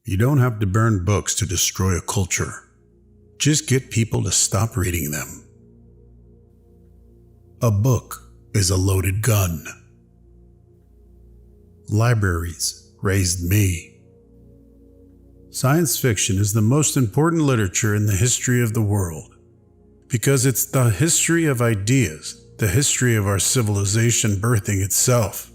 You don't have to burn books to destroy a culture. Just get people to stop reading them. A book is a loaded gun. Libraries raised me. Science fiction is the most important literature in the history of the world because it's the history of ideas, the history of our civilization birthing itself.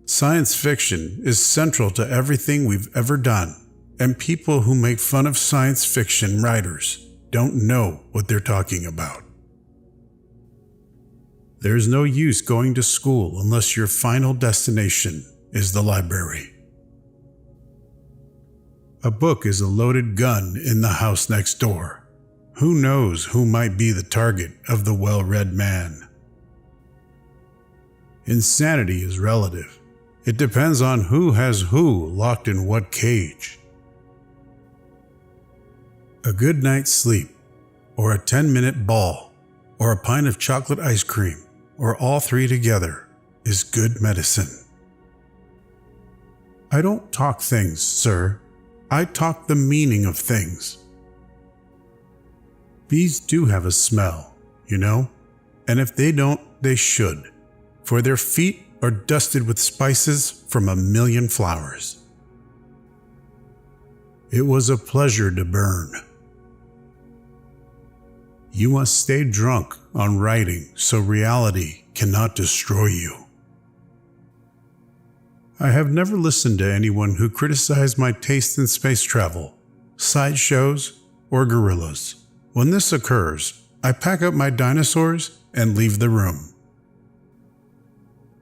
Science fiction is central to everything we've ever done, and people who make fun of science fiction writers don't know what they're talking about. There's no use going to school unless your final destination is the library. A book is a loaded gun in the house next door. Who knows who might be the target of the well-read man? Insanity is relative. It depends on who has who locked in what cage. A good night's sleep, or a 10-minute ball, or a pint of chocolate ice cream, or all three together, is good medicine. I don't talk things, sir. I talk the meaning of things. Bees do have a smell, you know, and if they don't, they should, for their feet are dusted with spices from a million flowers. It was a pleasure to burn. You must stay drunk on writing so reality cannot destroy you. I have never listened to anyone who criticized my taste in space travel, sideshows, or gorillas. When this occurs, I pack up my dinosaurs and leave the room.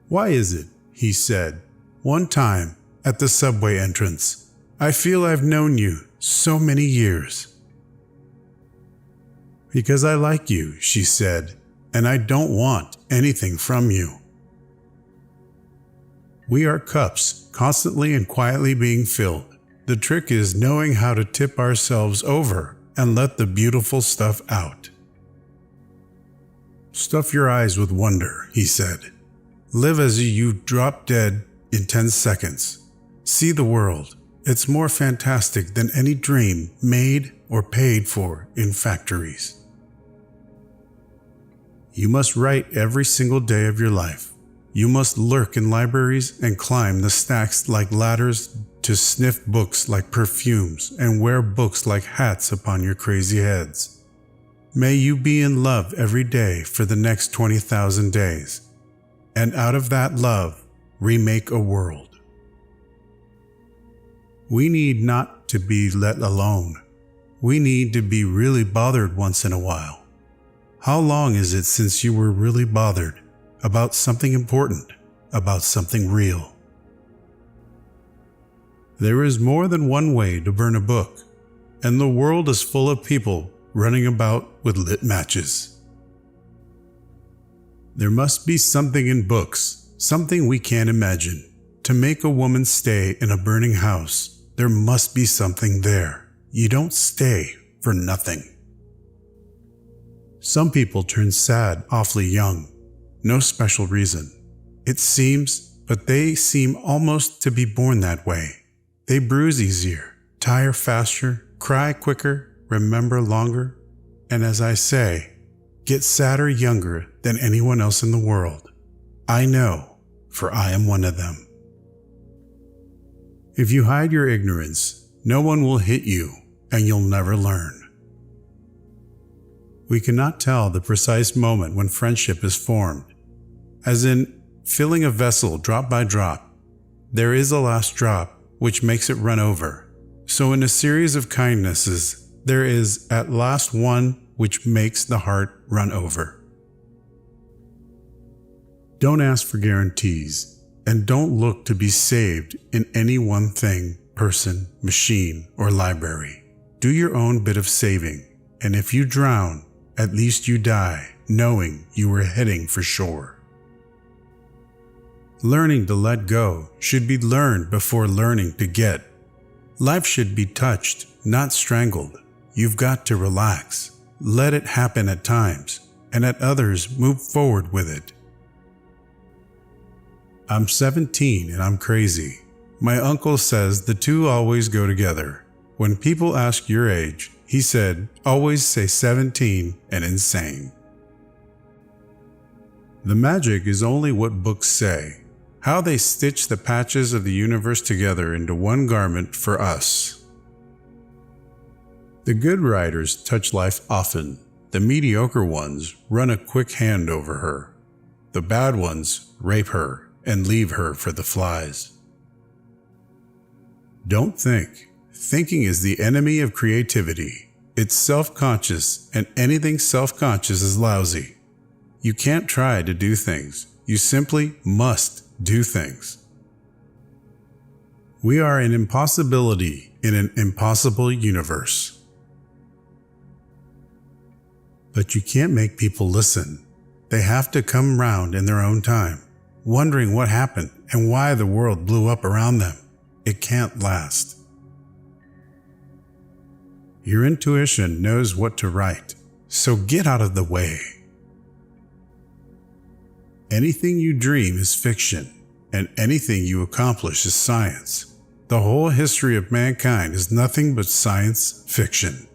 Why is it, he said, one time at the subway entrance, I feel I've known you so many years. Because I like you, she said, and I don't want anything from you. We are cups, constantly and quietly being filled. The trick is knowing how to tip ourselves over and let the beautiful stuff out. Stuff your eyes with wonder, he said. Live as you drop dead in 10 seconds. See the world. It's more fantastic than any dream made or paid for in factories. You must write every single day of your life. You must lurk in libraries and climb the stacks like ladders to sniff books like perfumes and wear books like hats upon your crazy heads. May you be in love every day for the next 20,000 days, and out of that love, remake a world. We need not to be let alone. We need to be really bothered once in a while. How long is it since you were really bothered about something important, about something real? There is more than one way to burn a book, and the world is full of people running about with lit matches. There must be something in books, something we can't imagine. To make a woman stay in a burning house, there must be something there. You don't stay for nothing. Some people turn sad awfully young. No special reason. It seems, but they seem almost to be born that way. They bruise easier, tire faster, cry quicker, remember longer, and as I say, get sadder younger than anyone else in the world. I know, for I am one of them. If you hide your ignorance, no one will hit you, and you'll never learn. We cannot tell the precise moment when friendship is formed. As in filling a vessel drop by drop, there is a last drop which makes it run over. So in a series of kindnesses, there is at last one which makes the heart run over. Don't ask for guarantees, and don't look to be saved in any one thing, person, machine, or library. Do your own bit of saving, and if you drown, at least you die knowing you were heading for shore. Learning to let go should be learned before learning to get. Life should be touched, not strangled. You've got to relax. Let it happen at times, and at others move forward with it. I'm 17 and I'm crazy. My uncle says the two always go together. When people ask your age, he said, always say 17 and insane. The magic is only what books say, how they stitch the patches of the universe together into one garment for us. The good writers touch life often. The mediocre ones run a quick hand over her. The bad ones rape her and leave her for the flies. Don't think. Thinking is the enemy of creativity. It's self-conscious, and anything self-conscious is lousy. You can't try to do things. You simply must do things. We are an impossibility in an impossible universe. But you can't make people listen. They have to come round in their own time, wondering what happened and why the world blew up around them. It can't last. Your intuition knows what to write, so get out of the way. Anything you dream is fiction, and anything you accomplish is science. The whole history of mankind is nothing but science fiction.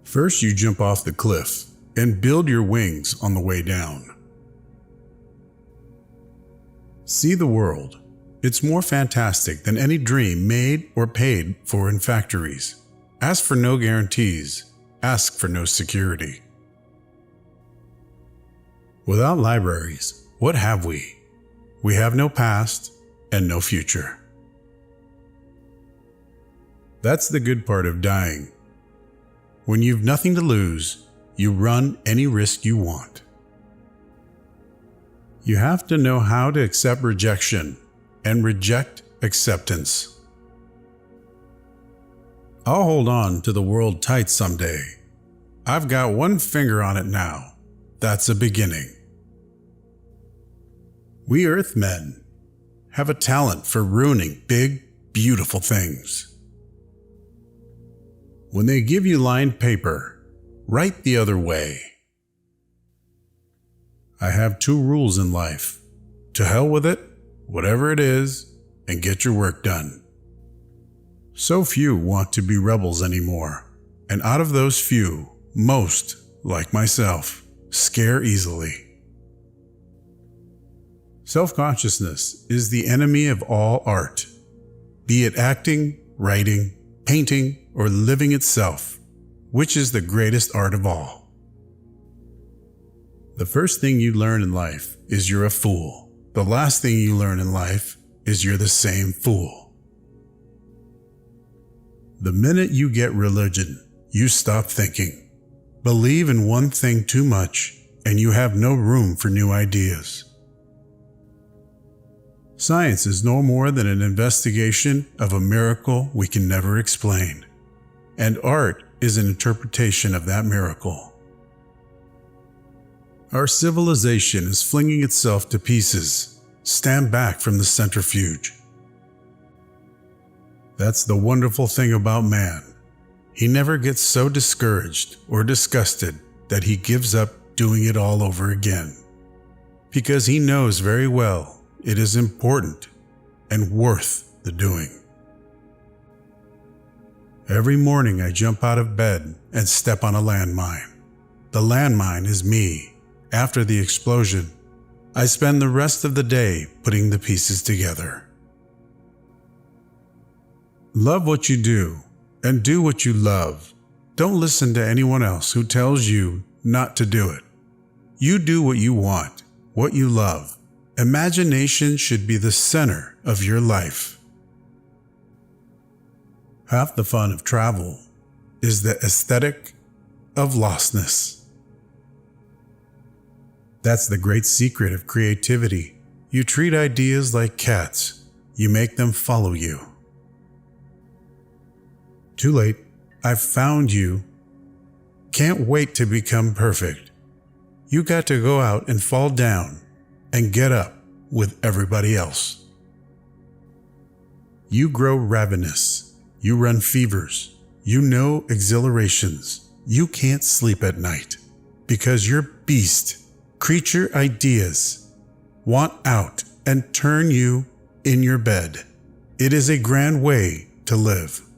First, you jump off the cliff and build your wings on the way down. See the world. It's more fantastic than any dream made or paid for in factories. Ask for no guarantees. Ask for no security. Without libraries, what have we? We have no past and no future. That's the good part of dying. When you've nothing to lose, you run any risk you want. You have to know how to accept rejection and reject acceptance. I'll hold on to the world tight someday. I've got one finger on it now. That's a beginning. We Earthmen have a talent for ruining big, beautiful things. When they give you lined paper, write the other way. I have 2 rules in life. To hell with it, whatever it is, and get your work done. So few want to be rebels anymore, and out of those few, most, like myself, scare easily. Self-consciousness is the enemy of all art, be it acting, writing, painting, or living itself, which is the greatest art of all. The first thing you learn in life is you're a fool. The last thing you learn in life is you're the same fool. The minute you get religion, you stop thinking. Believe in one thing too much, and you have no room for new ideas. Science is no more than an investigation of a miracle we can never explain, and art is an interpretation of that miracle. Our civilization is flinging itself to pieces. Stand back from the centrifuge. That's the wonderful thing about man. He never gets so discouraged or disgusted that he gives up doing it all over again, because he knows very well it is important and worth the doing. Every morning I jump out of bed and step on a landmine. The landmine is me. After the explosion, I spend the rest of the day putting the pieces together. Love what you do and do what you love. Don't listen to anyone else who tells you not to do it. You do what you want, what you love. Imagination should be the center of your life. Half the fun of travel is the aesthetic of lostness. That's the great secret of creativity. You treat ideas like cats. You make them follow you. Too late. I've found you. Can't wait to become perfect. You got to go out and fall down and get up with everybody else. You grow ravenous. You run fevers. You know exhilarations. You can't sleep at night because your beast creature ideas want out and turn you in your bed. It is a grand way to live.